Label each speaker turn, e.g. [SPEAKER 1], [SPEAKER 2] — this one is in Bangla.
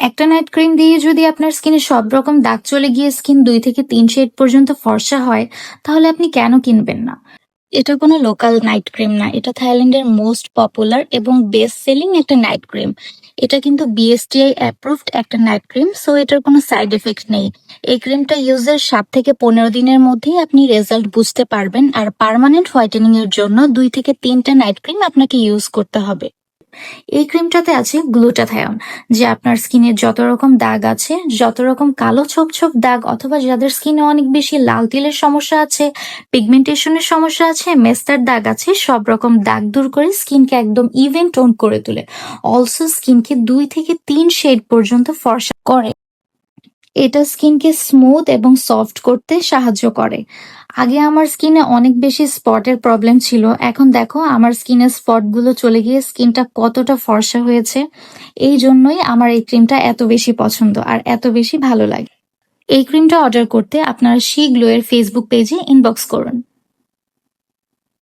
[SPEAKER 1] একটা নাইট ক্রিম দিয়ে যদি আপনার স্কিনে সব রকম দাগ চলে গিয়ে স্কিন 2 থেকে 3 শেড পর্যন্ত ফর্সা হয়, তাহলে আপনি কেন কিনবেন না? এটা কোনো লোকাল নাইট ক্রিম না। এটা থাইল্যান্ডের মোস্ট পপুলার এবং বেস্ট সেলিং একটা নাইট ক্রিম। এটা কিন্তু বিএসটিআই অ্যাপ্রুভড একটা নাইট ক্রিম, সো এটার কোনো সাইড এফেক্ট নেই। এই ক্রিমটা ইউজের 7 থেকে 15 দিনের মধ্যেই আপনি রেজাল্ট বুঝতে পারবেন। আর পার্মানেন্ট হোয়াইটেনিং এর জন্য 2 থেকে 3টা নাইট ক্রিম আপনাকে ইউজ করতে হবে। এই ক্রিমটাতে আছে গ্লুটাথায়ন, যে আপনার স্কিনে যত রকম দাগ আছে, যত রকম কালো ছোপ ছোপ দাগ অথবা যাদের স্কিনে অনেক বেশি লাল তিলের সমস্যা আছে, পিগমেন্টেশনের সমস্যা আছে, মেস্তার দাগ আছে, সব রকম দাগ দূর করে স্কিনকে একদম ইভেন টোন করে তোলে। অলসো স্কিনকে 2 থেকে 3 শেড পর্যন্ত ফর্সা করে। এটা স্কিনকে স্মুথ এবং সফট করতে সাহায্য করে। আগে আমার স্কিনে অনেক বেশি স্পটের প্রবলেম ছিল। এখন দেখো আমার স্কিনের স্পটগুলো চলে গিয়ে স্কিনটা কতটা ফর্সা হয়েছে। এই জন্যই আমার এই ক্রিমটা এত বেশি পছন্দ আর এত বেশি ভালো লাগে। এই ক্রিমটা অর্ডার করতে আপনারা শি গ্লো এর ফেসবুক পেজে ইনবক্স করুন।